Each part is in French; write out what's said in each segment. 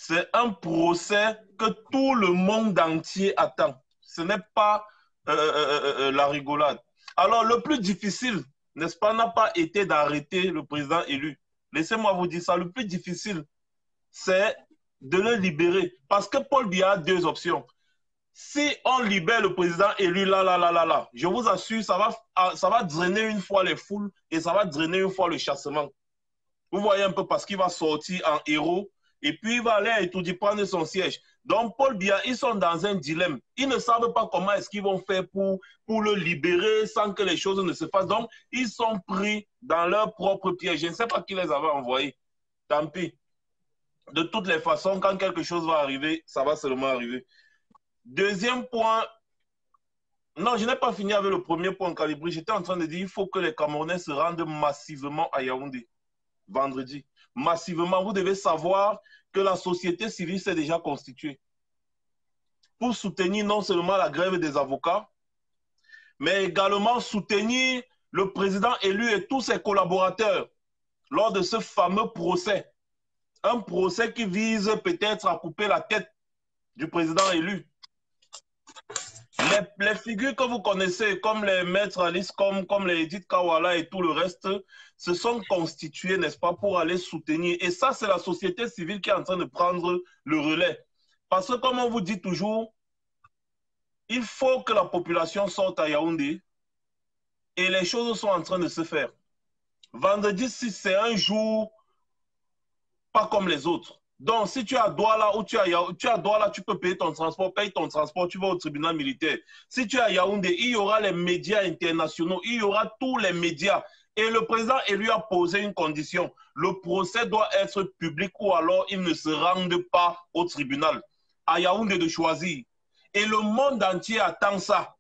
c'est un procès que tout le monde entier attend. Ce n'est pas la rigolade. Alors, le plus difficile, n'est-ce pas, n'a pas été d'arrêter le président élu. Laissez-moi vous dire ça. Le plus difficile, c'est de le libérer. Parce que Paul Biya a deux options. Si on libère le président élu là, je vous assure, ça va drainer une fois les foules et ça va drainer une fois le chassement. Vous voyez un peu parce qu'il va sortir en héros et puis il va aller à Etoudi prendre son siège. Donc Paul Biya, ils sont dans un dilemme. Ils ne savent pas comment est-ce qu'ils vont faire pour le libérer sans que les choses ne se fassent. Donc ils sont pris dans leur propre piège. Je ne sais pas qui les avait envoyés. Tant pis. De toutes les façons, quand quelque chose va arriver, ça va seulement arriver. Deuxième point, non, je n'ai pas fini avec le premier point, Calibri. J'étais en train de dire qu'il faut que les Camerounais se rendent massivement à Yaoundé, vendredi. Massivement, vous devez savoir que la société civile s'est déjà constituée pour soutenir non seulement la grève des avocats, mais également soutenir le président élu et tous ses collaborateurs lors de ce fameux procès. Un procès qui vise peut-être à couper la tête du président élu. Les figures que vous connaissez, comme les maîtres Alice, comme les Edith Kawala et tout le reste, se sont constitués, n'est-ce pas, pour aller soutenir. Et ça, c'est la société civile qui est en train de prendre le relais. Parce que, comme on vous dit toujours, il faut que la population sorte à Yaoundé et les choses sont en train de se faire. Vendredi 6, c'est un jour pas comme les autres. Donc, si tu es à Douala ou tu es à Douala, tu peux payer ton transport, paye ton transport, tu vas au tribunal militaire. Si tu es à Yaoundé, il y aura les médias internationaux, il y aura tous les médias. Et le président lui a posé une condition. Le procès doit être public ou alors il ne se rende pas au tribunal. À Yaoundé de choisir. Et le monde entier attend ça.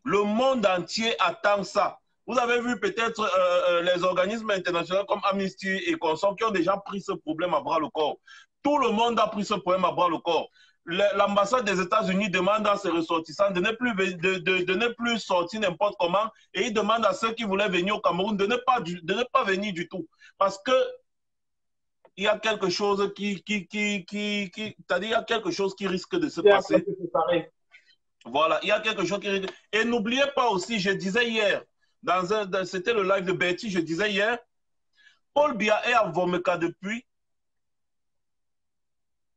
Le monde entier attend ça. Vous avez vu peut-être les organismes internationaux comme Amnesty et consorts qui ont déjà pris ce problème à bras le corps. Tout le monde a pris ce problème à bras le corps. L'ambassade des États-Unis demande à ses ressortissants de ne plus sortir n'importe comment et il demande à ceux qui voulaient venir au Cameroun de ne pas venir du tout. Parce que il y a quelque chose c'est-à-dire il y a quelque chose qui risque de se passer. Voilà, il y a quelque chose qui risque. Et n'oubliez pas aussi, je disais hier, c'était le live de Betty, je disais hier, Paul Biya est à Vomeka depuis.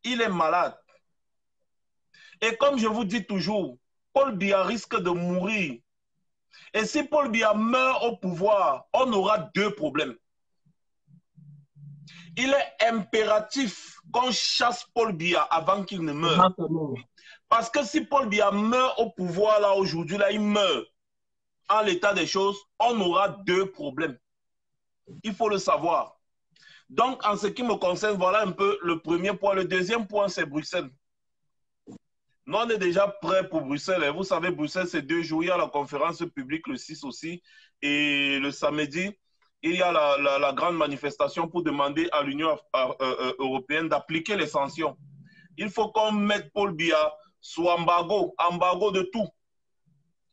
Il est malade. Et comme je vous dis toujours, Paul Biya risque de mourir. Et si Paul Biya meurt au pouvoir, on aura deux problèmes. Il est impératif qu'on chasse Paul Biya avant qu'il ne meure. Parce que si Paul Biya meurt au pouvoir, là, aujourd'hui, là, il meurt en l'état des choses, on aura deux problèmes. Il faut le savoir. Donc, en ce qui me concerne, voilà un peu le premier point. Le deuxième point, c'est Bruxelles. Nous, on est déjà prêts pour Bruxelles. Et vous savez, Bruxelles, c'est 2 jours. Il y a la conférence publique le 6 aussi. Et le samedi, il y a la grande manifestation pour demander à l'Union européenne d'appliquer les sanctions. Il faut qu'on mette Paul Biya sous embargo de tout.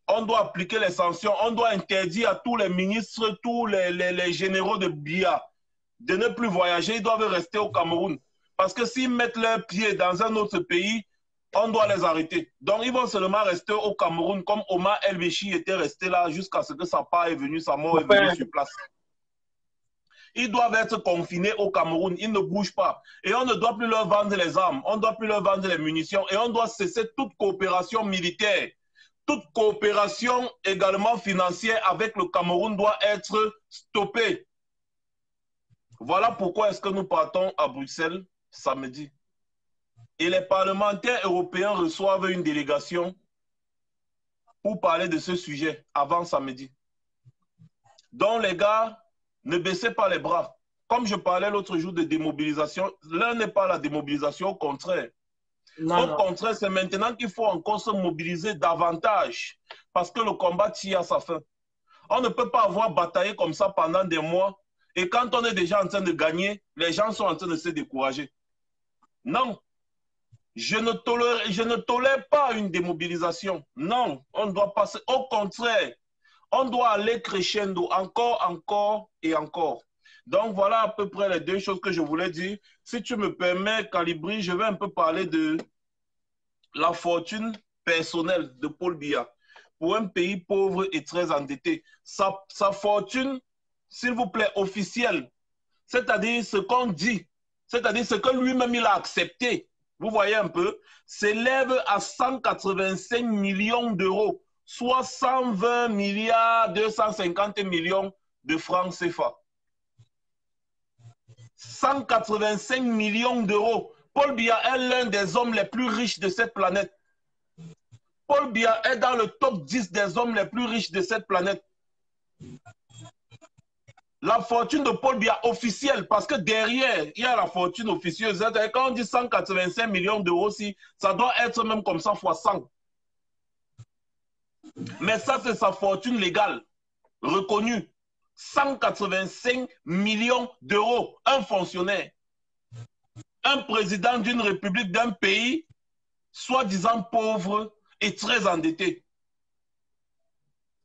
On doit appliquer les sanctions. On doit interdire à tous les ministres, tous les généraux de Biya de ne plus voyager. Ils doivent rester au Cameroun. Parce que s'ils mettent leurs pieds dans un autre pays, on doit les arrêter. Donc, ils vont seulement rester au Cameroun comme Omar El-Béchi était resté là jusqu'à ce que sa part est venue, sa mort est venue sur place. Ils doivent être confinés au Cameroun. Ils ne bougent pas. Et on ne doit plus leur vendre les armes. On ne doit plus leur vendre les munitions. Et on doit cesser toute coopération militaire. Toute coopération également financière avec le Cameroun doit être stoppée. Voilà pourquoi est-ce que nous partons à Bruxelles samedi. Et les parlementaires européens reçoivent une délégation pour parler de ce sujet avant samedi. Donc les gars, ne baissez pas les bras. Comme je parlais l'autre jour de démobilisation, l'un n'est pas la démobilisation, au contraire. Au contraire, c'est maintenant qu'il faut encore se mobiliser davantage parce que le combat tire à sa fin. On ne peut pas avoir bataillé comme ça pendant des mois et quand on est déjà en train de gagner, les gens sont en train de se décourager. Non. Je ne tolère pas une démobilisation. Non, on doit passer. Au contraire, on doit aller crescendo encore et encore. Donc, voilà à peu près les deux choses que je voulais dire. Si tu me permets, Calibri, je vais un peu parler de la fortune personnelle de Paul Biya. Pour un pays pauvre et très endetté, sa fortune, s'il vous plaît, officielle, c'est-à-dire ce qu'on dit, c'est-à-dire ce que lui-même il a accepté, vous voyez un peu, s'élève à 185 millions d'euros, soit 120 milliards 250 millions de francs CFA. 185 millions d'euros. Paul Biya est l'un des hommes les plus riches de cette planète. Paul Biya est dans le top 10 des hommes les plus riches de cette planète. La fortune de Paul Biya officielle, parce que derrière, il y a la fortune officieuse. Quand on dit 185 millions d'euros, ça doit être même comme ça fois 100. Mais ça, c'est sa fortune légale, reconnue. 185 millions d'euros, un fonctionnaire. Un président d'une république, d'un pays, soi-disant pauvre et très endetté.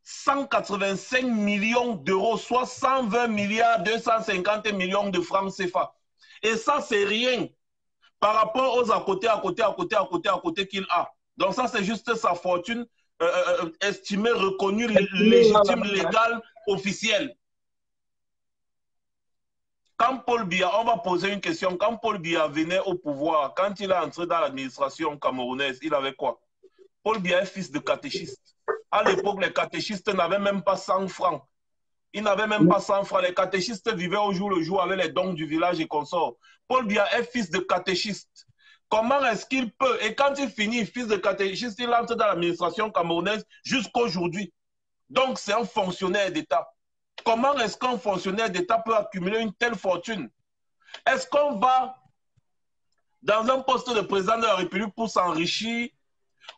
185 millions d'euros, soit 120 milliards 250 millions de francs CFA. Et ça, c'est rien par rapport aux à côté qu'il a. Donc ça, c'est juste sa fortune estimée, reconnue, légitime, légale, officielle. Quand Paul Biya, on va poser une question, quand Paul Biya venait au pouvoir, quand il est entré dans l'administration camerounaise, il avait quoi? Paul Biya est fils de catéchiste. À l'époque, les catéchistes n'avaient même pas 100 francs. Ils n'avaient même pas 100 francs. Les catéchistes vivaient au jour le jour avec les dons du village et consorts. Paul Biya est fils de catéchiste. Comment est-ce qu'il peut? Et quand il finit fils de catéchiste, il entre dans l'administration camerounaise jusqu'aujourd'hui. Donc, c'est un fonctionnaire d'État. Comment est-ce qu'un fonctionnaire d'État peut accumuler une telle fortune? Est-ce qu'on va dans un poste de président de la République pour s'enrichir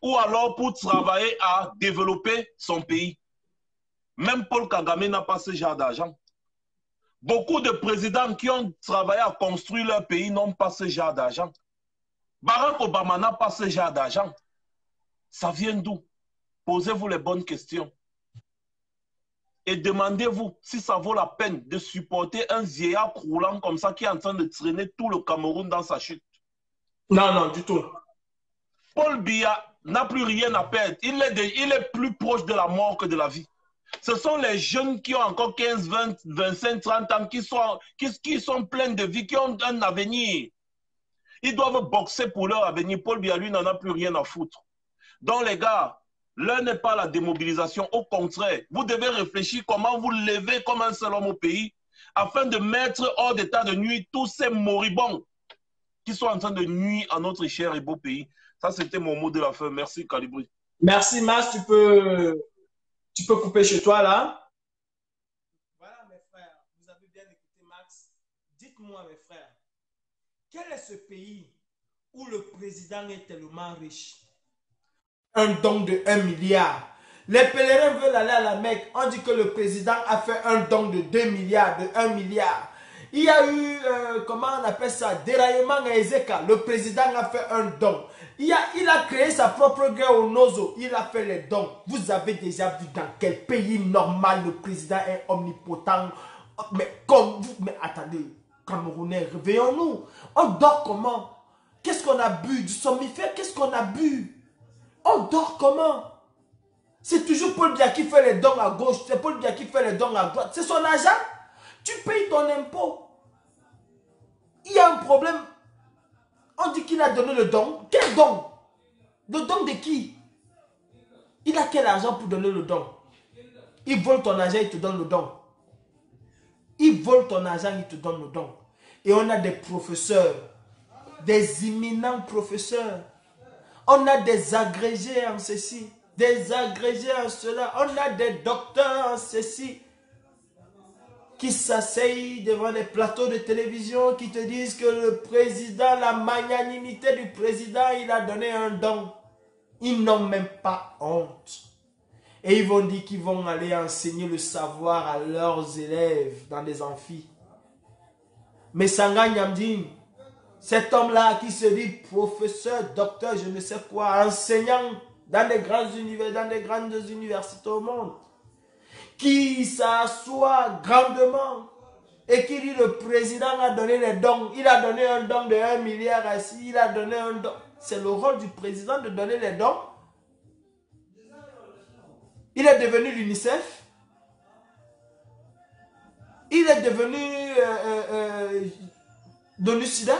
ou alors pour travailler à développer son pays? Même Paul Kagame n'a pas ce genre d'argent. Beaucoup de présidents qui ont travaillé à construire leur pays n'ont pas ce genre d'argent. Barack Obama n'a pas ce genre d'argent. Ça vient d'où? Posez-vous les bonnes questions. Et demandez-vous si ça vaut la peine de supporter un vieillard croulant comme ça qui est en train de traîner tout le Cameroun dans sa chute. Non, non, du tout. Paul Biya n'a plus rien à perdre. Il est plus proche de la mort que de la vie. Ce sont les jeunes qui ont encore 15, 20, 25, 30 ans, qui sont pleins de vie, qui ont un avenir. Ils doivent boxer pour leur avenir. Paul Biya, lui, n'en a plus rien à foutre. Donc, les gars, l'heure n'est pas la démobilisation. Au contraire, vous devez réfléchir comment vous levez comme un seul homme au pays afin de mettre hors d'état de nuire tous ces moribonds qui sont en train de nuire à notre cher et beau pays. Ça, c'était mon mot de la fin. Merci, Calibri. Merci, Max. Tu peux couper chez toi, là. Voilà, mes frères. Vous avez bien écouté, Max. Dites-moi, mes frères, quel est ce pays où le président est tellement riche? Un don de 1 milliard. Les pèlerins veulent aller à la Mecque. On dit que le président a fait un don de 2 milliards, de 1 milliard. Il y a eu, comment on appelle ça, déraillement à Ezeka. Le président a fait un don. Il a créé sa propre guerre au Nozo. Il a fait les dons. Vous avez déjà vu dans quel pays normal le président est omnipotent. Mais comme vous, mais attendez, Camerounais, réveillons-nous. On dort comment? Qu'est-ce qu'on a bu? Du somnifère? Qu'est-ce qu'on a bu? On dort comment? C'est toujours Paul Biya qui fait les dons à gauche. C'est Paul Biya qui fait les dons à droite. C'est son argent. Tu payes ton impôt. Il y a un problème. On dit qu'il a donné le don. Quel don? Le don de qui? Il a quel argent pour donner le don? Il vole ton argent, il te donne le don. Il vole ton argent, il te donne le don. Et on a des professeurs, des imminents professeurs. On a des agrégés en ceci, des agrégés en cela. On a des docteurs en ceci qui s'asseyent devant les plateaux de télévision, qui te disent que le président, la magnanimité du président, il a donné un don. Ils n'ont même pas honte. Et ils vont dire qu'ils vont aller enseigner le savoir à leurs élèves dans des amphis. Mais Sanga Nyamdine, cet homme-là qui se dit professeur, docteur, je ne sais quoi, enseignant dans des grandes universités au monde, qui s'assoit grandement et qui dit le président a donné les dons. Il a donné un don de 1 milliard à ci, il a donné un don. C'est le rôle du président de donner les dons. Il est devenu l'UNICEF. Il est devenu d'ONU-SIDA.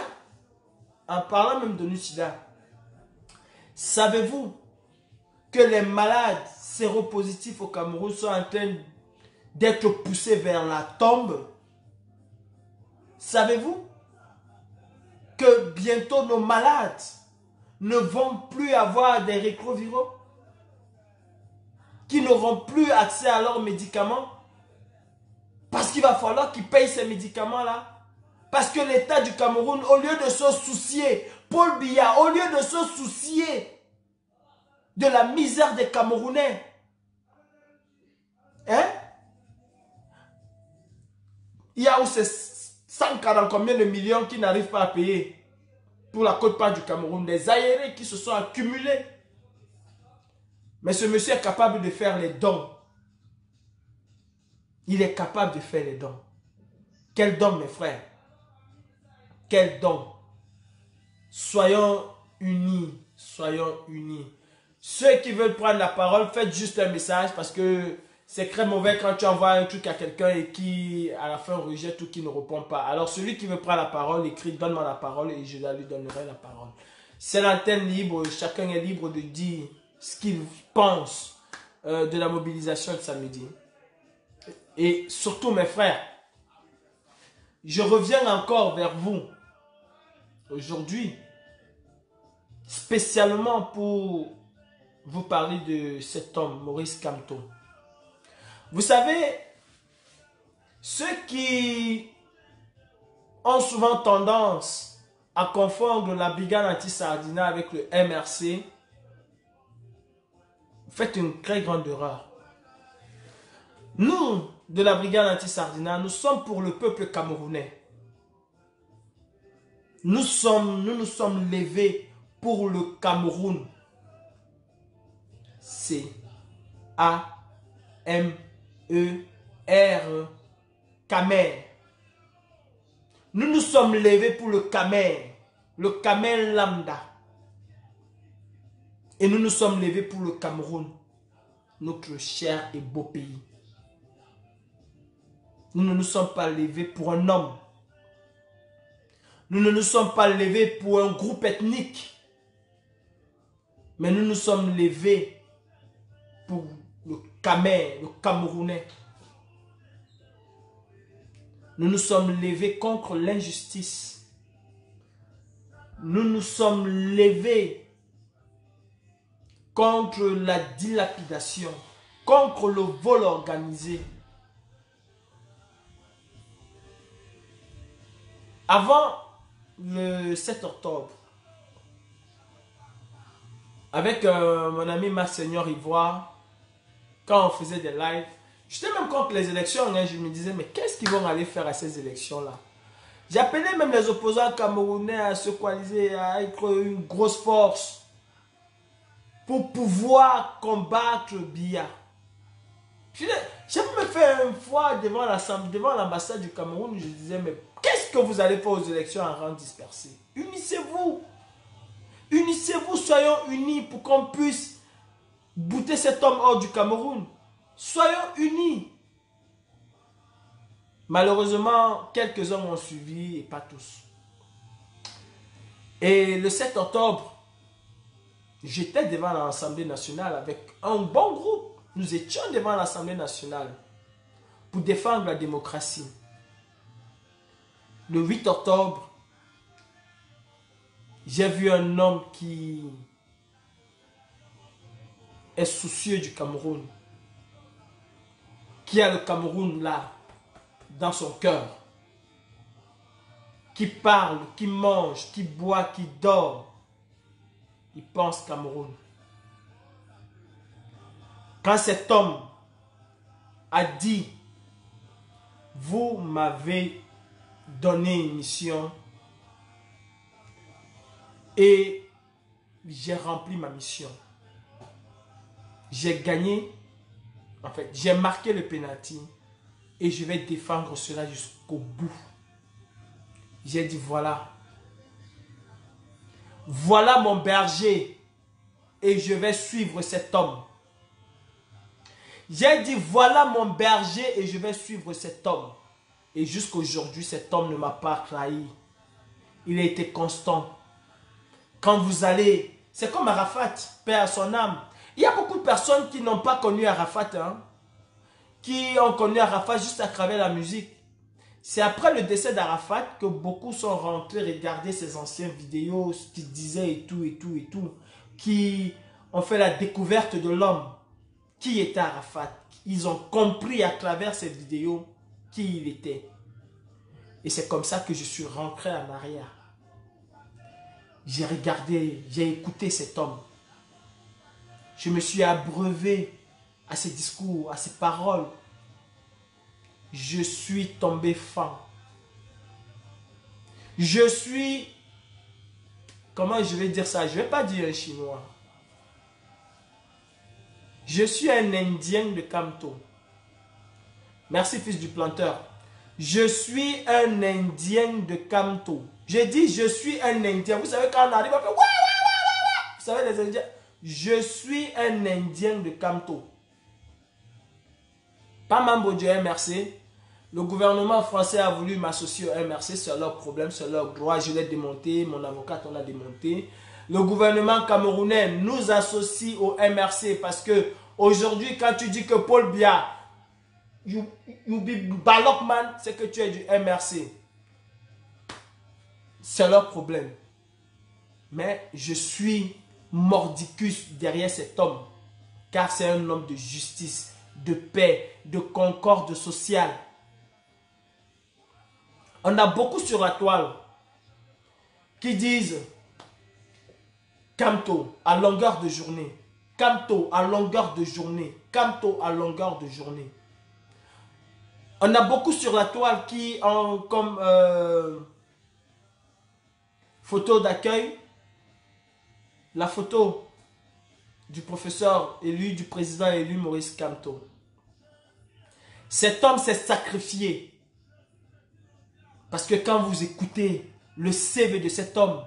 En parlant même d'ONU-SIDA. Savez-vous que les malades séropositifs au Cameroun sont en train d'être poussés vers la tombe? Savez-vous que bientôt nos malades ne vont plus avoir des rétroviraux? Qui n'auront plus accès à leurs médicaments? Parce qu'il va falloir qu'ils payent ces médicaments-là. Parce que l'État du Cameroun, au lieu de se soucier, Paul Biya, au lieu de se soucier de la misère des Camerounais, hein? Il y a où ces 140 combien de millions qui n'arrivent pas à payer pour la quote-part du Cameroun, des aérés qui se sont accumulés. Mais ce monsieur est capable de faire les dons. Il est capable de faire les dons. Quel don, mes frères? Quel don? Soyons unis. Soyons unis. Ceux qui veulent prendre la parole, faites juste un message parce que c'est très mauvais quand tu envoies un truc à quelqu'un et qui, à la fin, rejette ou qui ne répond pas. Alors, celui qui veut prendre la parole, écrit, donne-moi la parole et je lui donnerai la parole. C'est l'antenne libre. Chacun est libre de dire ce qu'il pense de la mobilisation de samedi. Et surtout, mes frères, je reviens encore vers vous aujourd'hui, spécialement pour vous parler de cet homme, Maurice Kamto. Vous savez, ceux qui ont souvent tendance à confondre la brigade anti-Sardina avec le MRC, vous faites une très grande erreur. Nous, de la brigade anti-Sardina, nous sommes pour le peuple camerounais. Nous nous sommes levés pour le Cameroun. C-A-M-E-R, Camer. Nous nous sommes levés pour le Camer lambda. Et nous nous sommes levés pour le Cameroun, notre cher et beau pays. Nous ne nous sommes pas levés pour un homme. Nous ne nous sommes pas levés pour un groupe ethnique. Mais nous nous sommes levés pour le Camer, le Camerounais. Nous nous sommes levés contre l'injustice. Nous nous sommes levés contre la dilapidation, contre le vol organisé. Avant le 7 octobre, avec mon ami Max Seigneur Ivoire, quand on faisait des lives, j'étais même contre les élections, hein, je me disais, mais qu'est-ce qu'ils vont aller faire à ces élections-là? J'appelais même les opposants camerounais à se coaliser, à être une grosse force pour pouvoir combattre Biya. J'ai même fait une fois devant l'ambassade du Cameroun, je disais, mais qu'est-ce que vous allez faire aux élections en rang dispersé? Unissez-vous. Unissez-vous, soyons unis pour qu'on puisse bouter cet homme hors du Cameroun. Soyons unis. Malheureusement, quelques hommes ont suivi et pas tous. Et le 7 octobre, j'étais devant l'Assemblée nationale avec un bon groupe. Nous étions devant l'Assemblée nationale pour défendre la démocratie. Le 8 octobre, j'ai vu un homme qui est soucieux du Cameroun, qui a le Cameroun là, dans son cœur, qui parle, qui mange, qui boit, qui dort. Il pense Cameroun. Quand cet homme a dit, vous m'avez donné une mission et j'ai rempli ma mission. J'ai gagné, en fait, j'ai marqué le penalty Et je vais défendre cela jusqu'au bout. J'ai dit voilà. Voilà mon berger. Et je vais suivre cet homme. J'ai dit voilà mon berger et je vais suivre cet homme. Et jusqu'aujourd'hui, cet homme ne m'a pas trahi. Il a été constant. Quand vous allez, c'est comme Arafat, paix à son âme. Il y a beaucoup de personnes qui n'ont pas connu Arafat, hein, qui ont connu Arafat juste à travers la musique. C'est après le décès d'Arafat que beaucoup sont rentrés regarder ses anciennes vidéos, ce qu'il disait et tout, qui ont fait la découverte de l'homme. Qui était Arafat? Ils ont compris à travers ces vidéos qui il était. Et c'est comme ça que je suis rentré en arrière. J'ai regardé, j'ai écouté cet homme. Je me suis abreuvé à ses discours, à ses paroles. Je suis tombé fan. Je suis... Comment je vais dire ça? Je ne vais pas dire un chinois. Je suis un Indien de Kamto. Merci, fils du planteur. Je suis un Indien de Kamto. J'ai dit je suis un Indien. Vous savez quand on arrive à faire... Vous savez les Indiens. Je suis un Indien de Kamto. Pas membre du MRC. Le gouvernement français a voulu m'associer au MRC. C'est leur problème, c'est leur droit. Je l'ai démonté. Mon avocat, on l'a démonté. Le gouvernement camerounais nous associe au MRC parce que aujourd'hui, quand tu dis que Paul Biya, you be Balokman, c'est que tu es du MRC. C'est leur problème. Mais je suis mordicus derrière cet homme. Car c'est un homme de justice, de paix, de concorde sociale. On a beaucoup sur la toile qui disent Kamto à longueur de journée. Kamto à longueur de journée. Kamto à longueur de journée. On a beaucoup sur la toile qui ont comme photo d'accueil la photo du professeur élu, du président élu Maurice Kamto. Cet homme s'est sacrifié. Parce que quand vous écoutez le CV de cet homme,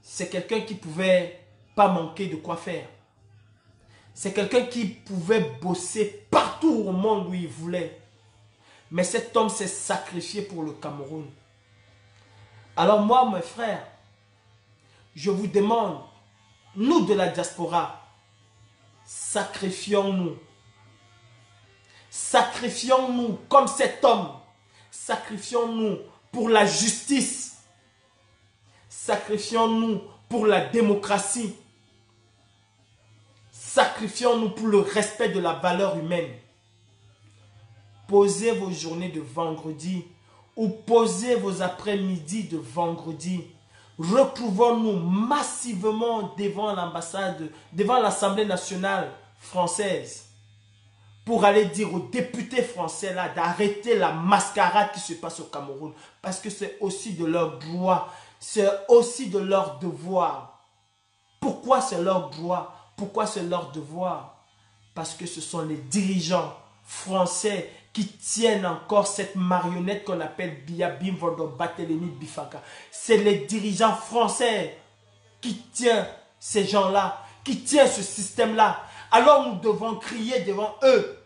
c'est quelqu'un qui ne pouvait pas manquer de quoi faire. C'est quelqu'un qui pouvait bosser partout au monde où il voulait. Mais cet homme s'est sacrifié pour le Cameroun. Alors moi, mes frères, je vous demande, nous de la diaspora, sacrifions-nous. Sacrifions-nous comme cet homme. Sacrifions-nous pour la justice. Sacrifions-nous pour la démocratie. Sacrifions-nous pour le respect de la valeur humaine. Posez vos journées de vendredi ou posez vos après-midi de vendredi. Retrouvons-nous massivement devant l'ambassade, devant l'Assemblée nationale française pour aller dire aux députés français là d'arrêter la mascarade qui se passe au Cameroun. Parce que c'est aussi de leur droit, c'est aussi de leur devoir. Pourquoi c'est leur droit? Pourquoi c'est leur devoir? Parce que ce sont les dirigeants français qui tiennent encore cette marionnette qu'on appelle Biya Bimvondo Barthélémy Bifaka. C'est les dirigeants français qui tiennent ces gens-là, qui tiennent ce système-là. Alors nous devons crier devant eux.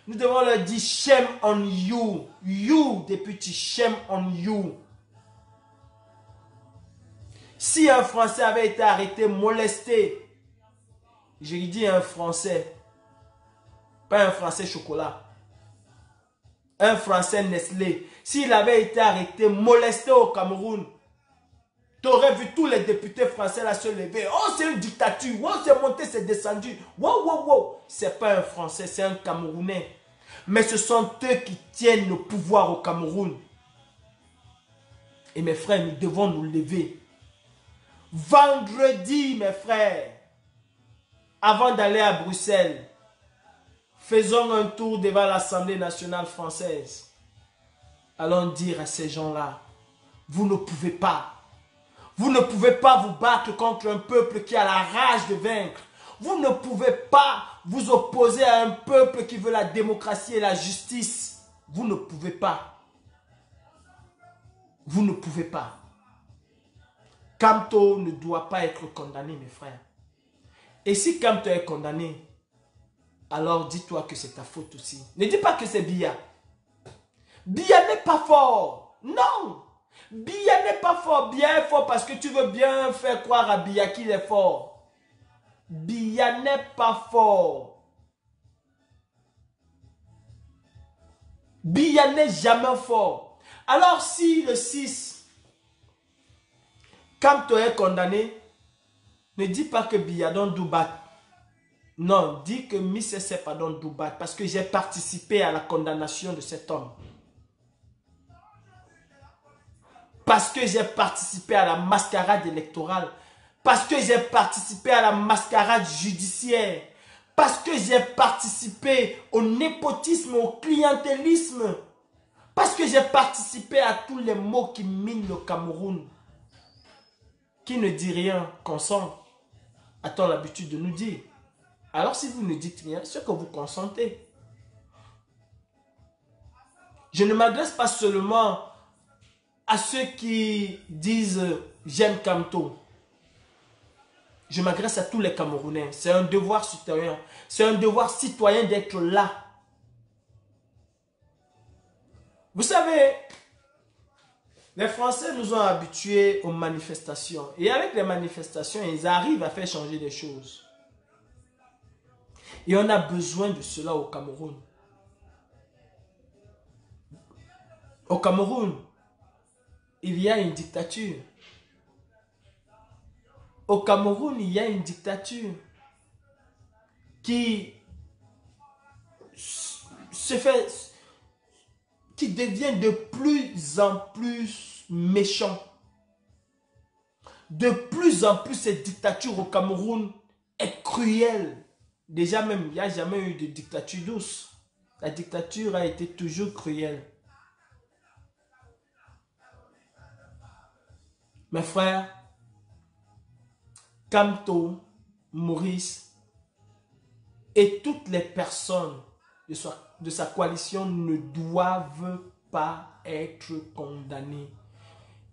Nous devons leur dire shame on you. You, député, shame on you. Si un Français avait été arrêté, molesté, je dis un Français, pas un Français chocolat, un Français Nestlé, s'il avait été arrêté, molesté au Cameroun, tu aurais vu tous les députés français là se lever. Oh, c'est une dictature. Oh, c'est monté, c'est descendu. Wow, wow, wow. C'est pas un Français, c'est un Camerounais. Mais ce sont eux qui tiennent le pouvoir au Cameroun. Et mes frères, nous devons nous lever. Vendredi, mes frères, avant d'aller à Bruxelles, faisons un tour devant l'Assemblée nationale française. Allons dire à ces gens-là, vous ne pouvez pas. Vous ne pouvez pas vous battre contre un peuple qui a la rage de vaincre. Vous ne pouvez pas vous opposer à un peuple qui veut la démocratie et la justice Vous ne pouvez pas. Vous ne pouvez pas. Kamto ne doit pas être condamné, mes frères. Et si Kamto est condamné, alors dis-toi que c'est ta faute aussi. Ne dis pas que c'est Biya. Biya n'est pas fort. Non. Biya n'est pas fort. Biya est fort parce que tu veux bien faire croire à Biya qu'il est fort. Biya n'est pas fort. Biya n'est jamais fort. Alors si le 6, Kamto est condamné, ne dis pas que Biya donne Doubat. Non, dis que Mississé pardon Doubat parce que j'ai participé à la condamnation de cet homme. Parce que j'ai participé à la mascarade électorale. Parce que j'ai participé à la mascarade judiciaire. Parce que j'ai participé au népotisme, au clientélisme. Parce que j'ai participé à tous les maux qui minent le Cameroun. Qui ne dit rien, consent, a-t-on l'habitude de nous dire. Alors si vous ne dites rien, c'est que vous consentez. Je ne m'adresse pas seulement à ceux qui disent « j'aime Kamto ». Je m'adresse à tous les Camerounais. C'est un devoir citoyen. C'est un devoir citoyen d'être là. Vous savez, les Français nous ont habitués aux manifestations. Et avec les manifestations, ils arrivent à faire changer des choses. Et on a besoin de cela au Cameroun. Au Cameroun, il y a une dictature. Au Cameroun, il y a une dictature qui devient de plus en plus méchant. De plus en plus, cette dictature au Cameroun est cruelle. Déjà même, il n'y a jamais eu de dictature douce. La dictature a été toujours cruelle. Mes frères, Kamto, Maurice et toutes les personnes de sa coalition ne doivent pas être condamnées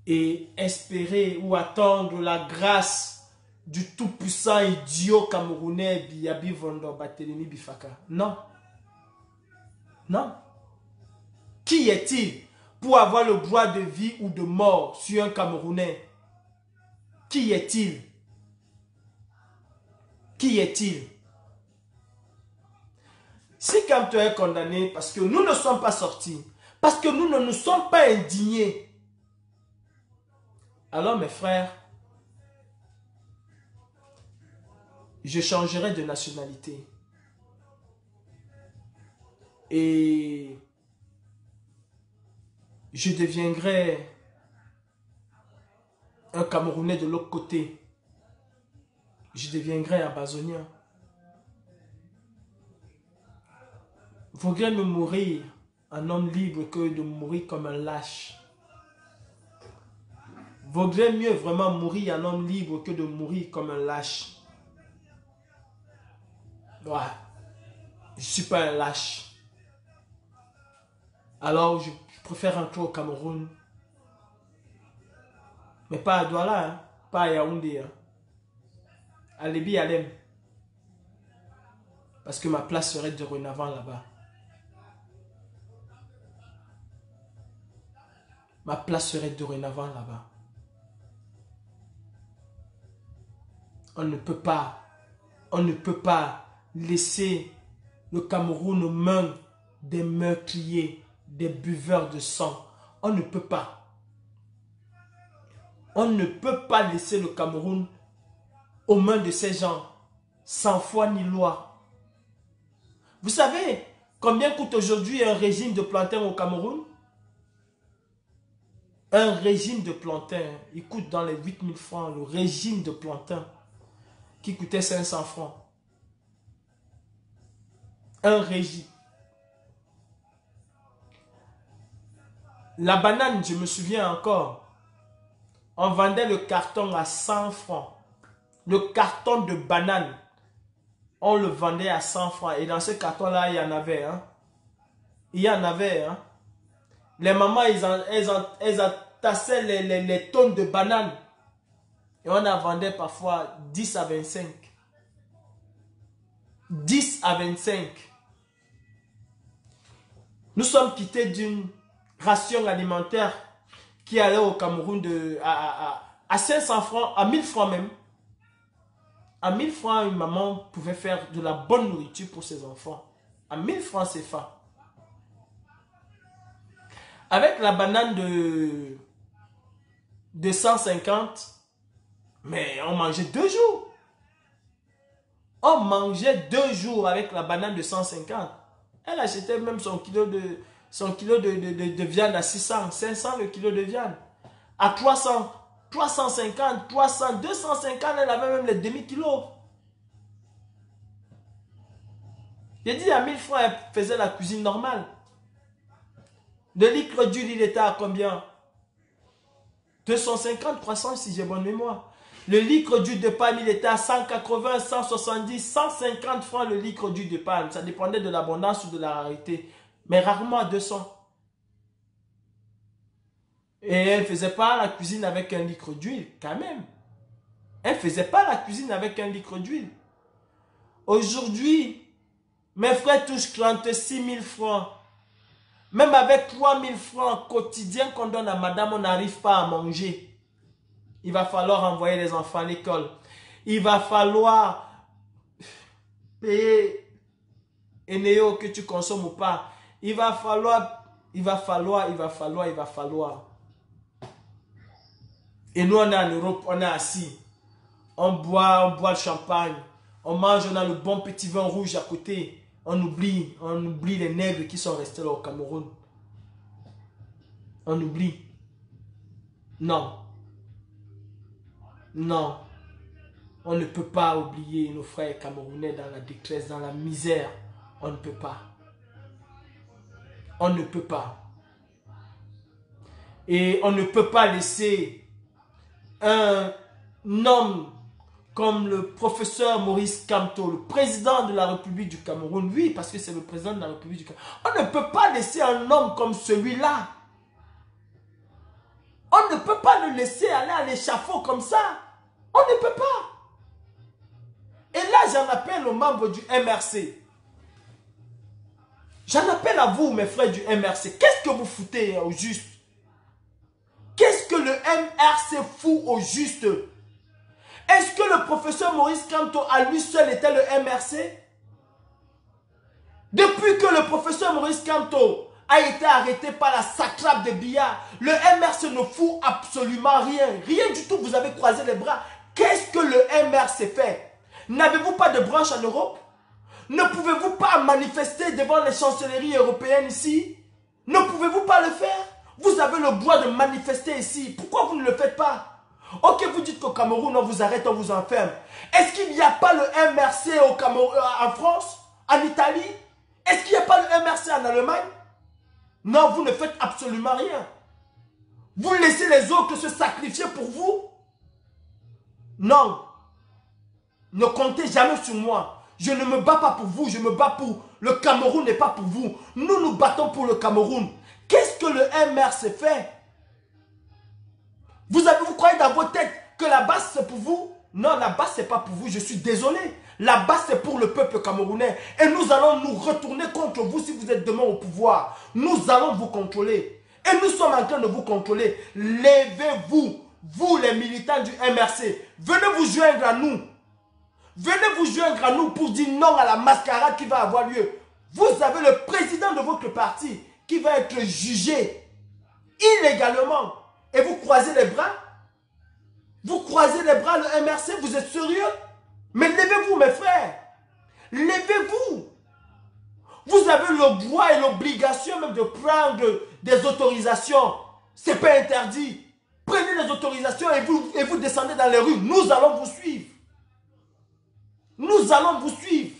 et espérer ou attendre la grâce du tout-puissant idiot camerounais Biyabi Vondo Barthélémy Bifaka. Non. Non. Qui est-il pour avoir le droit de vie ou de mort sur un Camerounais? Qui est-il? Qui est-il? Si Kamto est condamné parce que nous ne sommes pas sortis, parce que nous ne nous sommes pas indignés, alors mes frères, je changerai de nationalité. Et je deviendrai un Camerounais de l'autre côté. Je deviendrai un Bazonien. Vaudrait me mourir un homme libre que de mourir comme un lâche. Vaudrait mieux vraiment mourir un homme libre que de mourir comme un lâche. Ouais. Je ne suis pas un lâche. Alors je préfère rentrer au Cameroun. Mais pas à Douala, hein? Pas à Yaoundé. Hein? À Lébi Alem. Parce que ma place serait dorénavant là-bas. Ma place serait dorénavant là-bas. On ne peut pas laisser le Cameroun aux mains des meurtriers, des buveurs de sang. On ne peut pas. On ne peut pas laisser le Cameroun aux mains de ces gens, sans foi ni loi. Vous savez combien coûte aujourd'hui un régime de plantain au Cameroun? Un régime de plantain, il coûte dans les 8000 francs, le régime de plantain, qui coûtait 500 francs. Un régime. La banane, je me souviens encore, on vendait le carton à 100 francs. Le carton de banane, on le vendait à 100 francs. Et dans ce carton-là, il y en avait. Hein? Il y en avait. Hein? Les mamans, elles entassaient les tonnes de bananes. Et on en vendait parfois 10 à 25. 10 à 25. Nous sommes quittés d'une ration alimentaire qui allait au Cameroun à 500 francs, à 1000 francs même. À 1000 francs, une maman pouvait faire de la bonne nourriture pour ses enfants. À 1000 francs CFA. Avec la banane de 150, mais on mangeait 2 jours. On mangeait 2 jours avec la banane de 150. Elle achetait même son kilo de viande à 600, 500 le kilo de viande. À 300, 350, 300, 250, elle avait même les demi-kilos. J'ai dit à 1000 francs, elle faisait la cuisine normale. Le litre d'huile, il était à combien? 250, 300 si j'ai bonne mémoire. Le litre d'huile de palme, il était à 180, 170, 150 francs le litre d'huile de palme. Ça dépendait de l'abondance ou de la rareté. Mais rarement à 200. Et elle ne faisait pas la cuisine avec un litre d'huile, quand même. Elle ne faisait pas la cuisine avec un litre d'huile. Aujourd'hui, mes frères touchent 36 000 francs. Même avec 3 000 francs quotidiens qu'on donne à madame, on n'arrive pas à manger. Il va falloir envoyer les enfants à l'école. Il va falloir payer Enéo que tu consommes ou pas. Il va falloir. Et nous, on est en Europe, on est assis. On boit le champagne. On mange, on a le bon petit vin rouge à côté. On oublie les nègres qui sont restés là au Cameroun. On oublie. Non. Non. On ne peut pas oublier nos frères camerounais dans la détresse, dans la misère. On ne peut pas. On ne peut pas. Et on ne peut pas laisser un homme comme le professeur Maurice Kamto, le président de la République du Cameroun, oui, parce que c'est le président de la République du Cameroun. On ne peut pas laisser un homme comme celui-là. On ne peut pas le laisser aller à l'échafaud comme ça. On ne peut pas. Et là, j'en appelle aux membres du MRC. J'en appelle à vous, mes frères du MRC. Qu'est-ce que vous foutez au juste? Qu'est-ce que le MRC fout au juste? Est-ce que le professeur Maurice Kamto à lui seul était le MRC? Depuis que le professeur Maurice Kamto a été arrêté par la satrape de Biya, le MRC ne fout absolument rien. Rien du tout, vous avez croisé les bras. Qu'est-ce que le MRC fait? N'avez-vous pas de branche en Europe? Ne pouvez-vous pas manifester devant les chancelleries européennes ici? Ne pouvez-vous pas le faire? Vous avez le droit de manifester ici. Pourquoi vous ne le faites pas? Ok, vous dites qu'au Cameroun, on vous arrête, on vous enferme. Est-ce qu'il n'y a pas le MRC au Cameroun, en France? En Italie? Est-ce qu'il n'y a pas le MRC en Allemagne? Non, vous ne faites absolument rien. Vous laissez les autres se sacrifier pour vous? Non. Ne comptez jamais sur moi. Je ne me bats pas pour vous, je me bats pour le Cameroun et pas pour vous. Nous nous battons pour le Cameroun. Qu'est-ce que le MRC fait? Vous croyez dans vos têtes que la base c'est pour vous? Non, la base c'est pas pour vous, je suis désolé. La base c'est pour le peuple camerounais. Et nous allons nous retourner contre vous si vous êtes demain au pouvoir. Nous allons vous contrôler. Et nous sommes en train de vous contrôler. Levez-vous, vous les militants du MRC. Venez vous joindre à nous. Venez vous joindre à nous pour dire non à la mascarade qui va avoir lieu. Vous avez le président de votre parti qui va être jugé illégalement. Et vous croisez les bras? Vous croisez les bras, le MRC? Vous êtes sérieux? Mais levez-vous, mes frères. Levez-vous. Vous avez le droit et l'obligation même de prendre des autorisations. Ce n'est pas interdit. Prenez les autorisations et vous descendez dans les rues. Nous allons vous suivre. Nous allons vous suivre.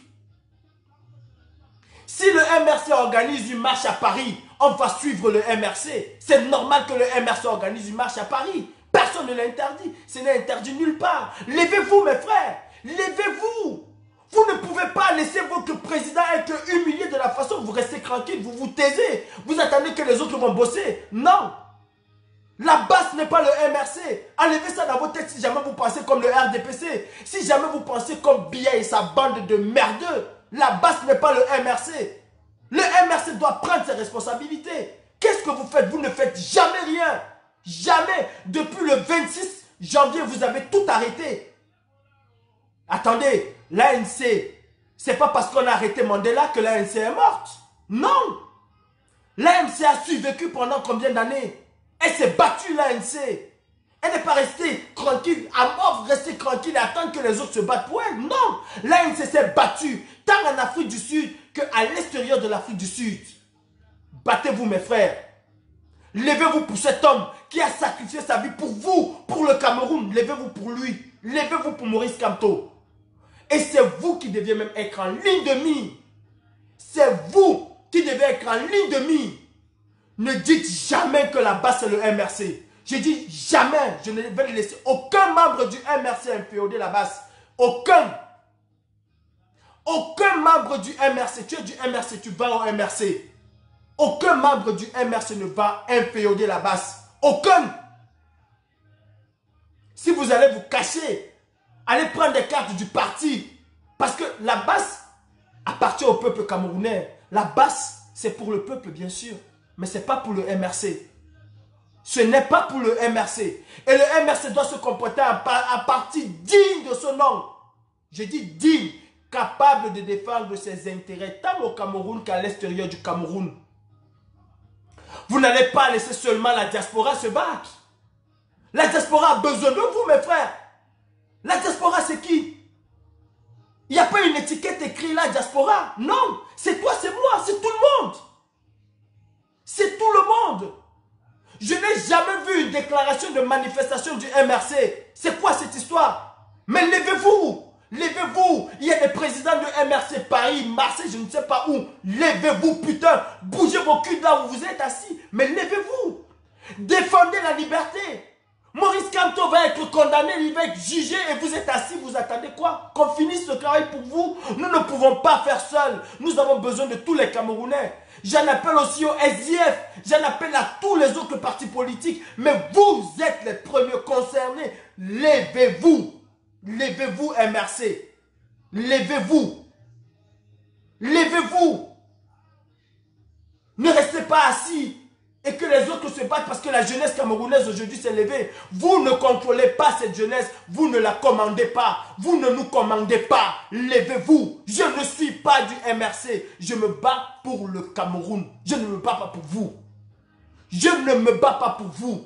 Si le MRC organise une marche à Paris, on va suivre le MRC. C'est normal que le MRC organise une marche à Paris. Personne ne l'interdit. Ce n'est interdit nulle part. Levez-vous, mes frères. Levez-vous. Vous ne pouvez pas laisser votre président être humilié de la façon que vous restez tranquille, vous vous taisez. Vous attendez que les autres vont bosser. Non. La base n'est pas le MRC. Enlevez ça dans vos têtes si jamais vous pensez comme le RDPC. Si jamais vous pensez comme Biya et sa bande de merdeux. La base n'est pas le MRC. Le MRC doit prendre ses responsabilités. Qu'est-ce que vous faites? Vous ne faites jamais rien. Jamais. Depuis le 26 janvier, vous avez tout arrêté. Attendez, l'ANC, c'est pas parce qu'on a arrêté Mandela que l'ANC est morte. Non. L'ANC a survécu pendant combien d'années? Elle s'est battue, l'ANC. Elle n'est pas restée tranquille, à mort, rester tranquille et attendre que les autres se battent pour elle. Non. L'ANC s'est battue, tant en Afrique du Sud qu'à l'extérieur de l'Afrique du Sud. Battez-vous, mes frères. Levez-vous pour cet homme qui a sacrifié sa vie pour vous, pour le Cameroun. Levez-vous pour lui. Levez-vous pour Maurice Kamto. Et c'est vous qui deviez même être en ligne de mire. C'est vous qui devez être en ligne de mire. Ne dites jamais que la base c'est le MRC. Je dis jamais, je ne vais laisser aucun membre du MRC inféoder la base. Aucun. Aucun membre du MRC. Tu es du MRC, tu vas au MRC. Aucun membre du MRC ne va inféoder la base. Aucun. Si vous allez vous cacher, allez prendre des cartes du parti. Parce que la base appartient au peuple camerounais. La base, c'est pour le peuple, bien sûr. Mais ce n'est pas pour le MRC. Ce n'est pas pour le MRC. Et le MRC doit se comporter à parti digne de son nom. Je dis digne, capable de défendre ses intérêts, tant au Cameroun qu'à l'extérieur du Cameroun. Vous n'allez pas laisser seulement la diaspora se battre. La diaspora a besoin de vous, mes frères. La diaspora, c'est qui? Il n'y a pas une étiquette écrite là, diaspora. Non, c'est toi, c'est moi, c'est tout le monde. C'est tout le monde. Je n'ai jamais vu une déclaration de manifestation du MRC. C'est quoi cette histoire? Mais levez-vous. Levez-vous. Il y a des présidents de MRC, Paris, Marseille, je ne sais pas où. Levez-vous, putain. Bougez vos culs là où vous êtes assis. Mais levez-vous. Défendez la liberté. Maurice Kamto va être condamné, il va être jugé et vous êtes assis, vous attendez quoi? Qu'on finisse le travail pour vous? Nous ne pouvons pas faire seul. Nous avons besoin de tous les Camerounais. J'en appelle aussi au SDF, j'en appelle à tous les autres partis politiques. Mais vous êtes les premiers concernés. Levez-vous. Levez-vous, MRC. Levez-vous. Levez-vous. Ne restez pas assis et que les autres se battent parce que la jeunesse camerounaise aujourd'hui s'est levée. Vous ne contrôlez pas cette jeunesse, vous ne la commandez pas, vous ne nous commandez pas. Levez-vous. Je ne suis pas du MRC, je me bats pour le Cameroun. Je ne me bats pas pour vous. Je ne me bats pas pour vous.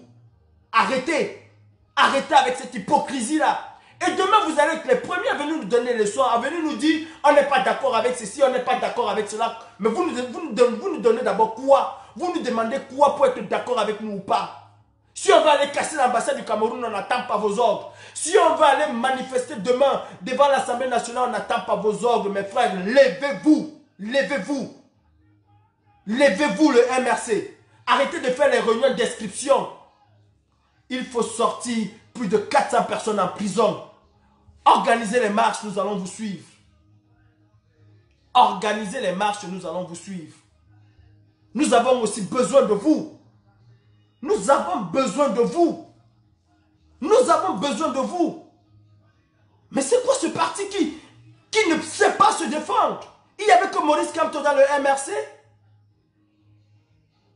Arrêtez. Arrêtez avec cette hypocrisie-là. Et demain, vous allez être les premiers à venir nous donner les leçons, à venir nous dire on n'est pas d'accord avec ceci, on n'est pas d'accord avec cela. Mais vous nous donnez d'abord quoi? Vous nous demandez quoi pour être d'accord avec nous ou pas? Si on va aller casser l'ambassade du Cameroun, on n'attend pas vos ordres. Si on va aller manifester demain devant l'Assemblée nationale, on n'attend pas vos ordres, mes frères. Levez-vous. Levez-vous. Levez-vous le MRC. Arrêtez de faire les réunions d'inscription. Il faut sortir plus de 400 personnes en prison. Organisez les marches, nous allons vous suivre. Organisez les marches, nous allons vous suivre. Nous avons aussi besoin de vous. Nous avons besoin de vous. Nous avons besoin de vous. Mais c'est quoi ce parti qui ne sait pas se défendre? Il n'y avait que Maurice Kamto dans le MRC.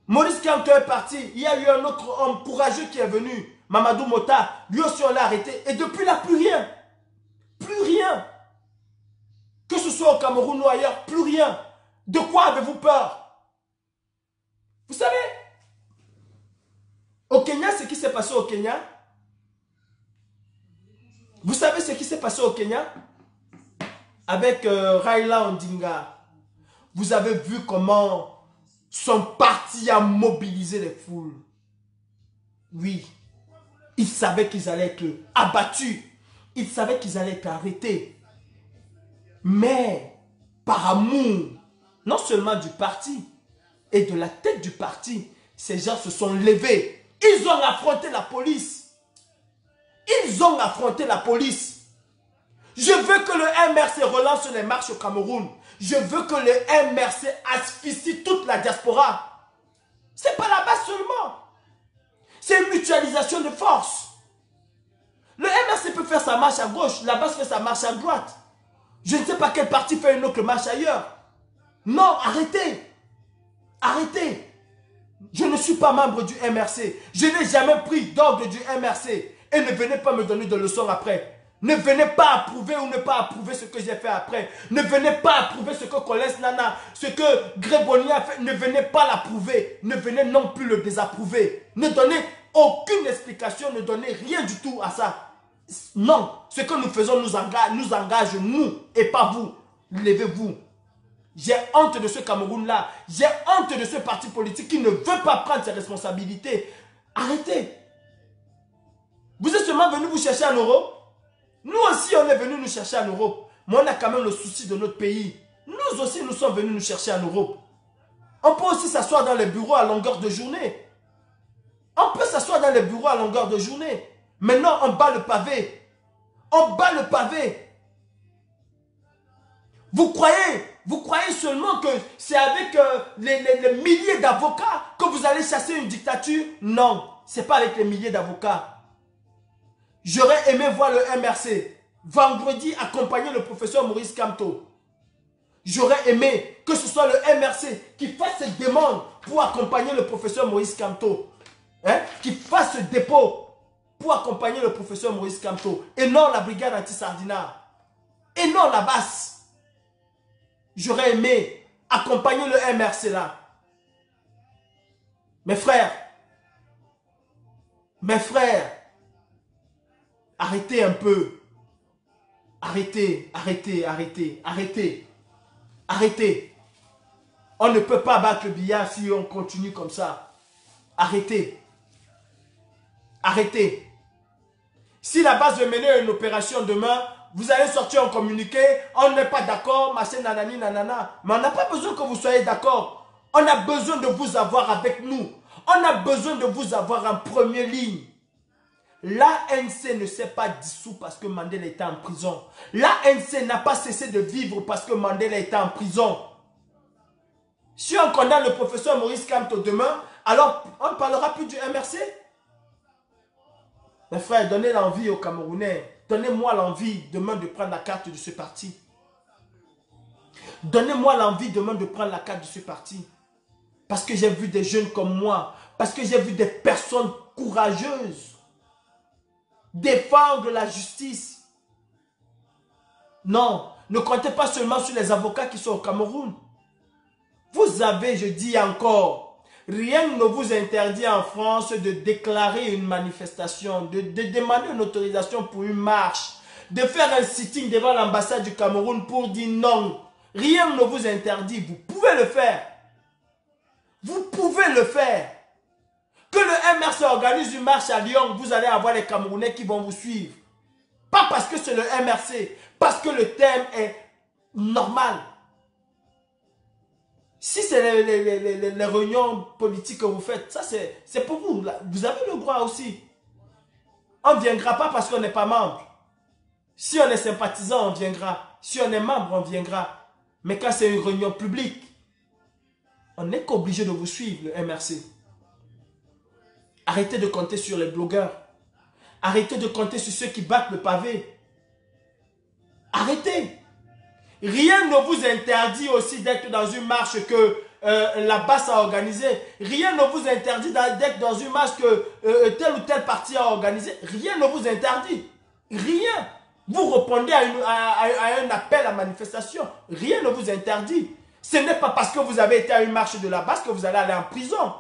Maurice Kamto est parti. Il y a eu un autre homme courageux qui est venu. Mamadou Mota. Lui aussi on l'a arrêté. Et depuis là, plus rien. Plus rien. Que ce soit au Cameroun ou ailleurs, plus rien. De quoi avez-vous peur? Vous savez, au Kenya, ce qui s'est passé au Kenya, vous savez ce qui s'est passé au Kenya avec Raila Odinga. Vous avez vu comment son parti a mobilisé les foules. Oui, ils savaient qu'ils allaient être abattus. Ils savaient qu'ils allaient être arrêtés. Mais par amour, non seulement du parti et de la tête du parti, ces gens se sont levés. Ils ont affronté la police. Ils ont affronté la police. Je veux que le MRC relance les marches au Cameroun. Je veux que le MRC asphyxie toute la diaspora. C'est pas la base seulement. C'est une mutualisation de force. Le MRC peut faire sa marche à gauche, la base fait sa marche à droite. Je ne sais pas quel parti fait une autre marche ailleurs. Non, arrêtez. Arrêtez. Je ne suis pas membre du MRC. Je n'ai jamais pris d'ordre du MRC. Et ne venez pas me donner de leçons après. Ne venez pas approuver ou ne pas approuver ce que j'ai fait après. Ne venez pas approuver ce que Colès Nana, ce que Gréboni a fait. Ne venez pas l'approuver. Ne venez non plus le désapprouver. Ne donnez aucune explication, ne donnez rien du tout à ça. Non, ce que nous faisons nous engage nous et pas vous. Levez-vous. J'ai honte de ce Cameroun-là. J'ai honte de ce parti politique qui ne veut pas prendre ses responsabilités. Arrêtez. Vous êtes seulement venu vous chercher en Europe. Nous aussi, on est venu nous chercher en Europe. Mais on a quand même le souci de notre pays. Nous aussi, nous sommes venus nous chercher en Europe. On peut aussi s'asseoir dans les bureaux à longueur de journée. On peut s'asseoir dans les bureaux à longueur de journée. Maintenant, on bat le pavé. On bat le pavé. Vous croyez seulement que c'est avec les milliers d'avocats que vous allez chasser une dictature? Non, ce n'est pas avec les milliers d'avocats. J'aurais aimé voir le MRC vendredi accompagner le professeur Maurice Kamto. J'aurais aimé que ce soit le MRC qui fasse cette demande pour accompagner le professeur Maurice Kamto. Hein? Qui fasse ce dépôt pour accompagner le professeur Maurice Kamto. Et non la brigade anti-Sardinat. Et non la basse. J'aurais aimé accompagner le MRC là. Mes frères, arrêtez un peu. Arrêtez. On ne peut pas battre le billard si on continue comme ça. Arrêtez. Si la base veut mener une opération demain, vous allez sortir un communiqué, on n'est pas d'accord, machin, nanani, nanana. Mais on n'a pas besoin que vous soyez d'accord. On a besoin de vous avoir avec nous. On a besoin de vous avoir en première ligne. L'ANC ne s'est pas dissous parce que Mandela était en prison. L'ANC n'a pas cessé de vivre parce que Mandela était en prison. Si on condamne le professeur Maurice Kamto demain, alors on ne parlera plus du MRC. Mes frères, donnez l'envie aux Camerounais. Donnez-moi l'envie demain de prendre la carte de ce parti. Donnez-moi l'envie demain de prendre la carte de ce parti. Parce que j'ai vu des jeunes comme moi. Parce que j'ai vu des personnes courageuses défendre la justice. Non, ne comptez pas seulement sur les avocats qui sont au Cameroun. Vous avez, je dis encore, rien ne vous interdit en France de déclarer une manifestation, de demander une autorisation pour une marche, de faire un sitting devant l'ambassade du Cameroun pour dire non. Rien ne vous interdit, vous pouvez le faire. Vous pouvez le faire. Que le MRC organise une marche à Lyon, vous allez avoir les Camerounais qui vont vous suivre. Pas parce que c'est le MRC, parce que le thème est normal. Si c'est les réunions politiques que vous faites, ça c'est pour vous. Vous avez le droit aussi. On ne viendra pas parce qu'on n'est pas membre. Si on est sympathisant, on viendra. Si on est membre, on viendra. Mais quand c'est une réunion publique, on n'est qu'obligé de vous suivre, le MRC. Arrêtez de compter sur les blogueurs. Arrêtez de compter sur ceux qui battent le pavé. Arrêtez. Rien ne vous interdit aussi d'être dans une marche que la basse a organisée. Rien ne vous interdit d'être dans une marche que tel ou tel parti a organisée. Rien ne vous interdit. Rien. Vous répondez à un appel à manifestation. Rien ne vous interdit. Ce n'est pas parce que vous avez été à une marche de la basse que vous allez aller en prison.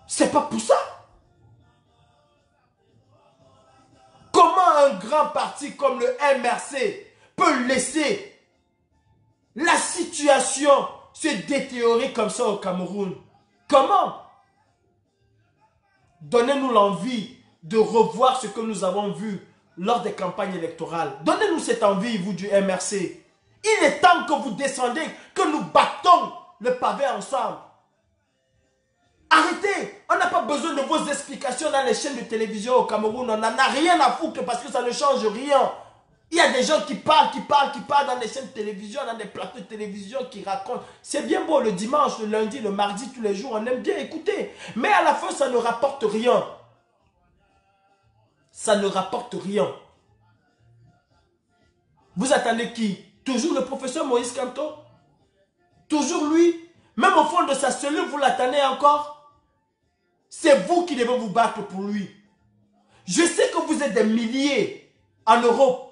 C'est pas pour ça. Comment un grand parti comme le MRC peut laisser la situation se détériorer comme ça au Cameroun? Comment? Donnez-nous l'envie de revoir ce que nous avons vu lors des campagnes électorales. Donnez-nous cette envie, vous du MRC. Il est temps que vous descendez, que nous battons le pavé ensemble. Arrêtez. On n'a pas besoin de vos explications dans les chaînes de télévision au Cameroun. On n'en a rien à foutre parce que ça ne change rien. Il y a des gens qui parlent dans des chaînes de télévision, dans des plateaux de télévision, qui racontent. C'est bien beau le dimanche, le lundi, le mardi, tous les jours, on aime bien écouter. Mais à la fin, ça ne rapporte rien. Ça ne rapporte rien. Vous attendez qui? Toujours le professeur Moïse Kamto? Toujours lui? Même au fond de sa cellule, vous l'attendez encore? C'est vous qui devez vous battre pour lui. Je sais que vous êtes des milliers en Europe.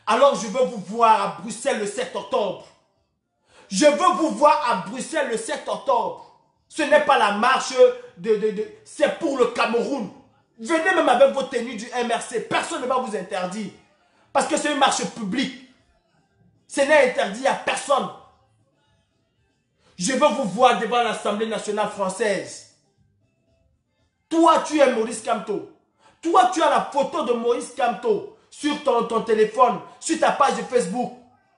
Alors je veux vous voir à Bruxelles le 7 octobre. Je veux vous voir à Bruxelles le 7 octobre. Ce n'est pas la marche c'est pour le Cameroun. Venez même avec vos tenues du MRC. Personne ne va vous interdire. Parce que c'est une marche publique. Ce n'est interdit à personne. Je veux vous voir devant l'Assemblée nationale française. Toi, tu es Maurice Kamto. Toi, tu as la photo de Maurice Kamto sur ton téléphone, sur ta page de Facebook.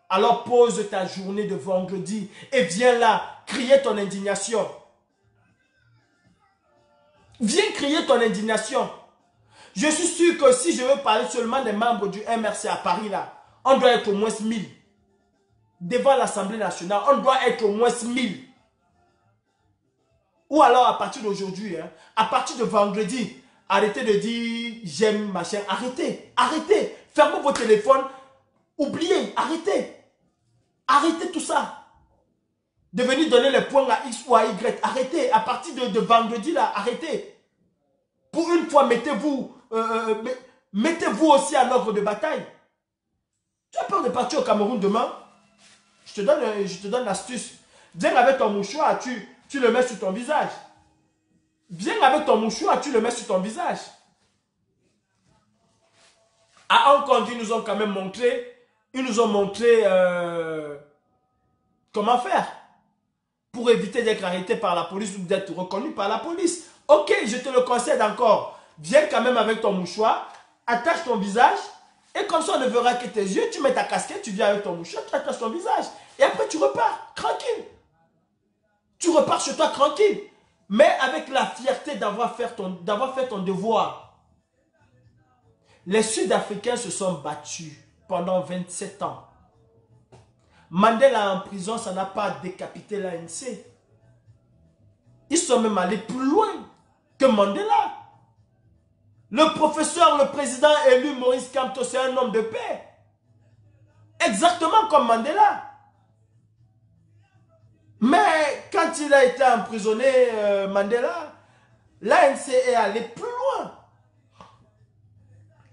Alors pose ta journée de vendredi et viens là, crier ton indignation. Viens crier ton indignation. Je suis sûr que si je veux parler seulement des membres du MRC à Paris là, on doit être au moins 1000. Devant l'Assemblée nationale, on doit être au moins 1000. Ou alors à partir d'aujourd'hui, hein, à partir de vendredi, arrêtez de dire j'aime machin. Arrêtez, arrêtez. Fermez vos téléphones. Oubliez, arrêtez. Arrêtez tout ça. De venir donner les points à X ou à Y. Arrêtez. À partir de vendredi là, arrêtez. Pour une fois, mettez-vous aussi à l'ordre de bataille. Tu as peur de partir au Cameroun demain? Je te donne l'astuce. Viens avec ton mouchoir, tu le mets sur ton visage. Viens avec ton mouchoir, tu le mets sur ton visage. À Hong Kong, ils nous ont quand même montré, comment faire pour éviter d'être arrêté par la police ou d'être reconnu par la police. Ok, je te le concède encore. Viens quand même avec ton mouchoir, attache ton visage, et comme ça on ne verra que tes yeux, tu mets ta casquette, tu viens avec ton mouchoir, tu attaches ton visage. Et après tu repars, tranquille. Tu repars chez toi tranquille. Mais avec la fierté d'avoir fait ton devoir. Les Sud-Africains se sont battus pendant 27 ans. Mandela en prison, ça n'a pas décapité l'ANC. Ils sont même allés plus loin que Mandela. Le professeur, le président élu Maurice Kamto, c'est un homme de paix. Exactement comme Mandela. Mais quand il a été emprisonné, Mandela, l'ANC est allé plus loin.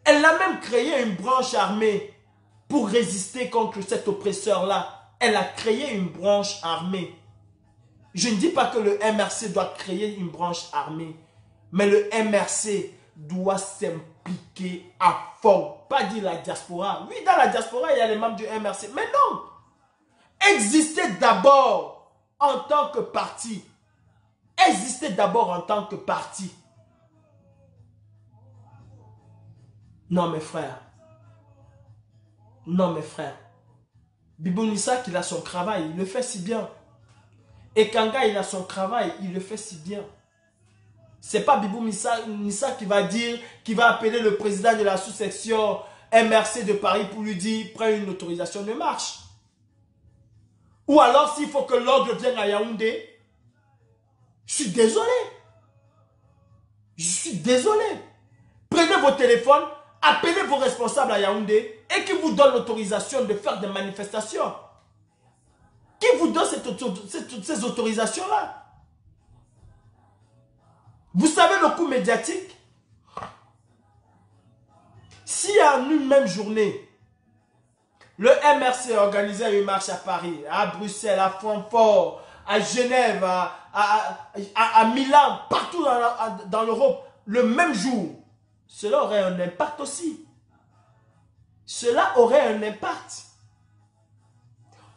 Elle a même créé une branche armée pour résister contre cet oppresseur-là. Elle a créé une branche armée. Je ne dis pas que le MRC doit créer une branche armée, mais le MRC doit s'impliquer à fond. Pas dire la diaspora. Oui, dans la diaspora, il y a les membres du MRC. Mais non. Existez d'abord en tant que parti. Existez d'abord en tant que parti. Non, mes frères. Non, mes frères. Bibou Nissa, il a son travail, il le fait si bien. Et Kanga, il a son travail, il le fait si bien. C'est pas Bibou Nissa qui va dire, qui va appeler le président de la sous-section MRC de Paris pour lui dire, prends une autorisation de marche. Ou alors, s'il faut que l'ordre vienne à Yaoundé, je suis désolé. Je suis désolé. Prenez vos téléphones, appelez vos responsables à Yaoundé et qui vous donnent l'autorisation de faire des manifestations. Qui vous donne ces autorisations-là? Vous savez le coût médiatique? Si en une même journée, le MRC organisait une marche à Paris, à Bruxelles, à Francfort, à Genève, à Milan, partout dans l'Europe, le même jour, cela aurait un impact aussi. Cela aurait un impact.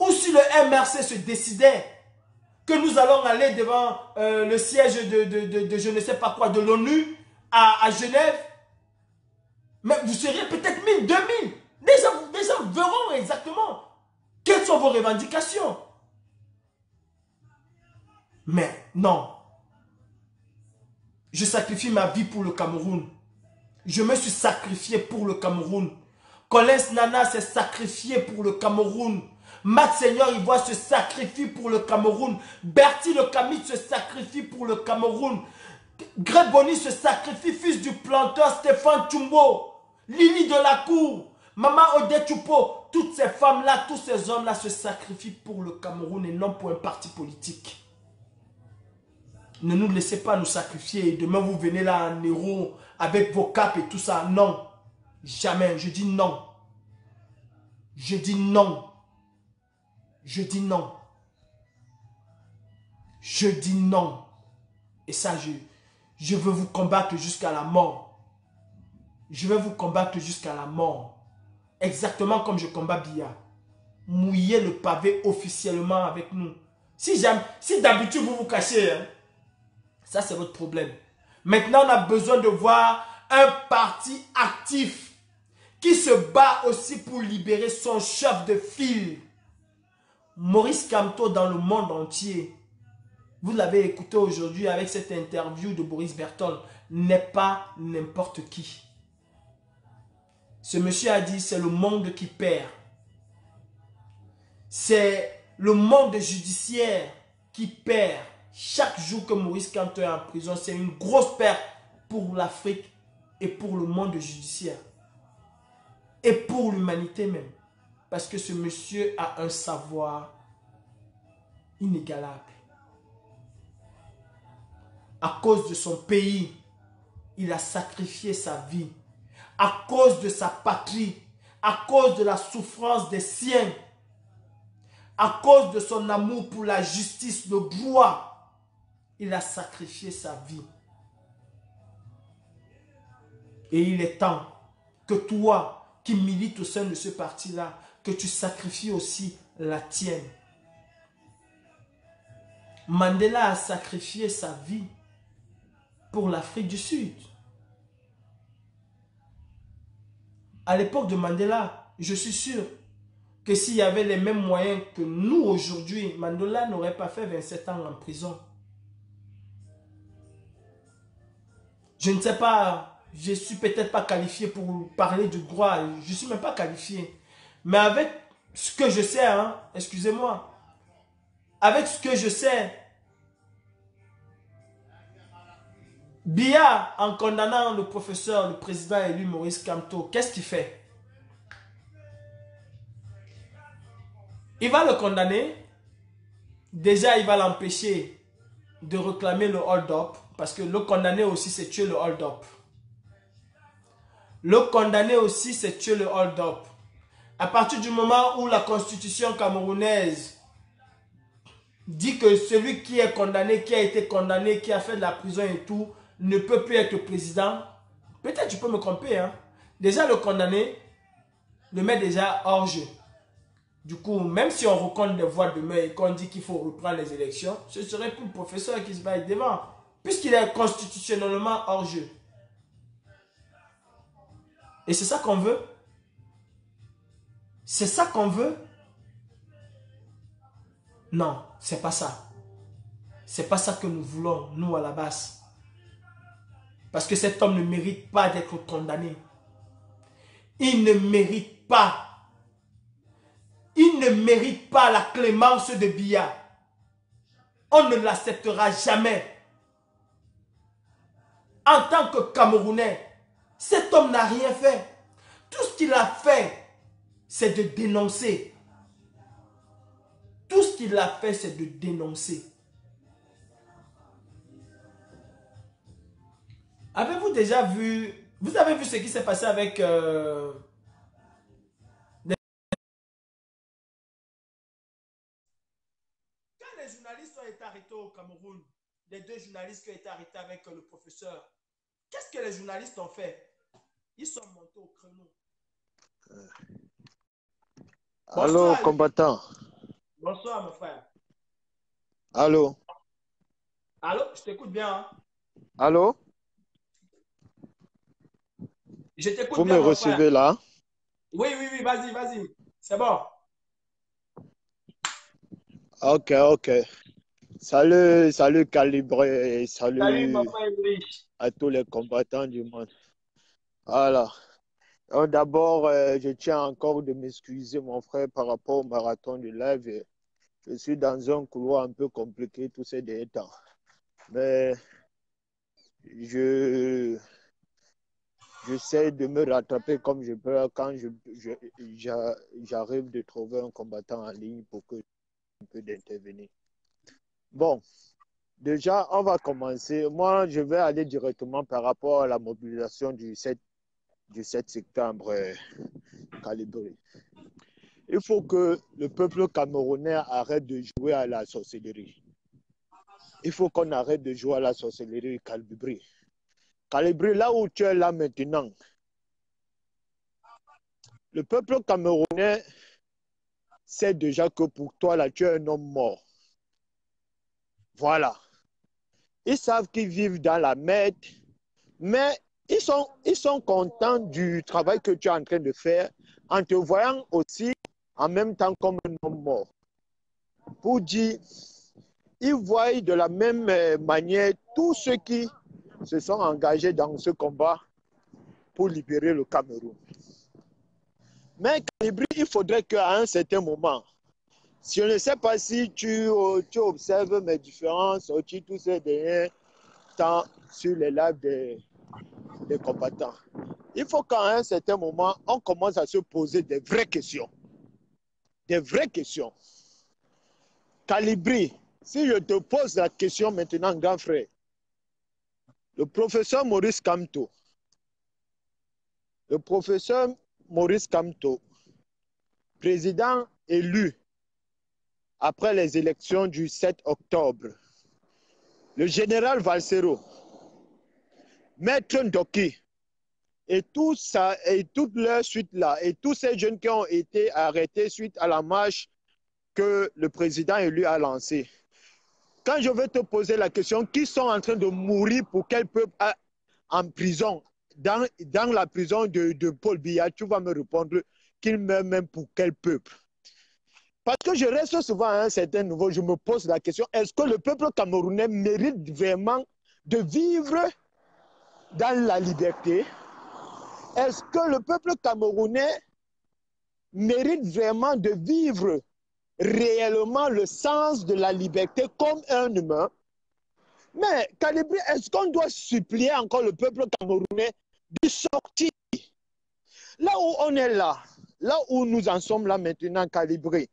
Ou si le MRC se décidait que nous allons aller devant le siège de je ne sais pas quoi, de l'ONU à Genève, mais vous seriez peut-être 1000, 2000. Déjà verront exactement quelles sont vos revendications. Mais non. Je sacrifie ma vie pour le Cameroun. Je me suis sacrifié pour le Cameroun. Collins Nana s'est sacrifié pour le Cameroun. Max Seigneur Ivoire se sacrifie pour le Cameroun. Bertie Le Camit se sacrifie pour le Cameroun. Greg Boni se sacrifie, fils du planteur Stéphane Chumbo. Lily de la Cour, Maman Odette Choupo. Toutes ces femmes-là, tous ces hommes-là se sacrifient pour le Cameroun et non pour un parti politique. Ne nous laissez pas nous sacrifier. Demain, vous venez là en héros avec vos capes et tout ça. Non. Jamais. Je dis non. Je dis non. Je dis non. Je dis non. Et ça, je veux vous combattre jusqu'à la mort. Je vais vous combattre jusqu'à la mort. Exactement comme je combats Biya. Mouillez le pavé officiellement avec nous. Si d'habitude vous vous cachez, hein, ça c'est votre problème. Maintenant, on a besoin de voir un parti actif qui se bat aussi pour libérer son chef de file. Maurice Kamto dans le monde entier. Vous l'avez écouté aujourd'hui avec cette interview de Boris Berthold. N'est pas n'importe qui. Ce monsieur a dit c'est le monde qui perd. C'est le monde judiciaire qui perd. Chaque jour que Maurice Kamto est en prison, c'est une grosse perte pour l'Afrique et pour le monde judiciaire. Et pour l'humanité même. Parce que ce monsieur a un savoir inégalable. À cause de son pays, il a sacrifié sa vie. À cause de sa patrie, à cause de la souffrance des siens, à cause de son amour pour la justice, le droit, il a sacrifié sa vie. Et il est temps que toi, qui milites au sein de ce parti-là, que tu sacrifies aussi la tienne. Mandela a sacrifié sa vie pour l'Afrique du Sud. À l'époque de Mandela, je suis sûr que s'il y avait les mêmes moyens que nous aujourd'hui, Mandela n'aurait pas fait 27 ans en prison. Je ne sais pas, je ne suis peut-être pas qualifié pour parler du droit, je ne suis même pas qualifié. Mais avec ce que je sais, hein, excusez-moi, avec ce que je sais, Biya, en condamnant le professeur, le président élu Maurice Kamto, qu'est-ce qu'il fait? Il va le condamner. Déjà, il va l'empêcher de réclamer le hold-up. Parce que le condamner aussi, c'est tuer le hold-up. Le condamner aussi, c'est tuer le hold-up. À partir du moment où la constitution camerounaise dit que celui qui est condamné, qui a été condamné, qui a fait de la prison et tout, ne peut plus être président. Peut-être tu peux me tromper. Hein? Déjà le condamné, le met déjà hors jeu. Du coup, même si on reconnaît les voix demain et qu'on dit qu'il faut reprendre les élections, ce serait pour le professeur qui se bat devant. Puisqu'il est constitutionnellement hors jeu. Et c'est ça qu'on veut. C'est ça qu'on veut. Non, c'est pas ça. C'est pas ça que nous voulons, nous à la base. Parce que cet homme ne mérite pas d'être condamné. Il ne mérite pas. Il ne mérite pas la clémence de Biya. On ne l'acceptera jamais. En tant que Camerounais, cet homme n'a rien fait. Tout ce qu'il a fait, c'est de dénoncer. Tout ce qu'il a fait, c'est de dénoncer. Avez-vous déjà vu... Vous avez vu ce qui s'est passé avec... Quand les journalistes ont été arrêtés au Cameroun, les deux journalistes qui ont été arrêtés avec le professeur, qu'est-ce que les journalistes ont fait? Ils sont montés au créneau. Allô, Bonsoir, combattant. bonsoir, mon frère. Allô. Allô, je t'écoute bien. Hein? Allô. Je t'écoute Vous bien, me mon recevez frère. là? Oui, oui, oui, vas-y, vas-y. C'est bon. Ok, ok. Salut, salut Calibré, Salut, mon salut frère Louis. à tous les combattants du monde. Voilà. D'abord, je tiens encore de m'excuser, mon frère, par rapport au marathon de live. Je suis dans un couloir un peu compliqué tous ces derniers temps. Mais j'essaie de me rattraper comme je peux quand j'arrive de trouver un combattant en ligne pour que je puisse intervenir. Bon, déjà, on va commencer. Moi, je vais aller directement par rapport à la mobilisation du 7 septembre calibré. Il faut que le peuple camerounais arrête de jouer à la sorcellerie. Il faut qu'on arrête de jouer à la sorcellerie calibrée. Calibré, là où tu es là maintenant, le peuple camerounais sait déjà que pour toi, là, tu es un homme mort. Voilà. Ils savent qu'ils vivent dans la merde, mais ils sont contents du travail que tu es en train de faire en te voyant aussi en même temps comme un homme mort. Pour dire, ils voient de la même manière tous ceux qui se sont engagés dans ce combat pour libérer le Cameroun. Mais Calibri, il faudrait qu'à un certain moment, je ne sais pas si tu observes mes différences, tous ces derniers temps sur les lives des combattants. Il faut qu'à un certain moment, on commence à se poser des vraies questions. Des vraies questions. Calibri, si je te pose la question maintenant, grand frère, le professeur Maurice Kamto, président élu après les élections du 7 octobre, le général Valsero, Maître Ndoki, et toute leur suite là, et tous ces jeunes qui ont été arrêtés suite à la marche que le président élu a lancée. Quand je vais te poser la question, qui sont en train de mourir pour quel peuple en prison, dans la prison de Paul Biya, tu vas me répondre qu'il meurt même pour quel peuple. Parce que je reste souvent à un certain niveau, je me pose la question, est-ce que le peuple camerounais mérite vraiment de vivre dans la liberté? Est-ce que le peuple camerounais mérite vraiment de vivre réellement le sens de la liberté comme un humain? Mais Calibri, est-ce qu'on doit supplier encore le peuple camerounais de sortir? Là où on est là où nous en sommes là maintenant, Calibri,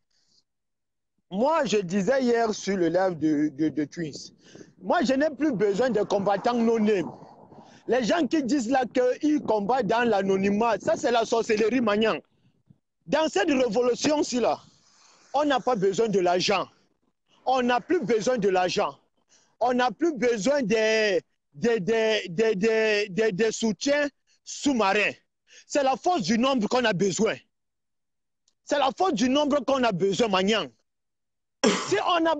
moi je disais hier sur le live de Twins, moi je n'ai plus besoin de combattants non-name. Les gens qui disent là qu'ils combattent dans l'anonymat, ça c'est la sorcellerie maniant. Dans cette révolution-ci là, on n'a pas besoin de l'argent. On n'a plus besoin de l'argent. On n'a plus besoin des soutiens sous-marins. C'est la force du nombre qu'on a besoin. C'est la force du nombre qu'on a besoin, Magnan. Si on a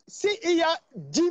si il y a 10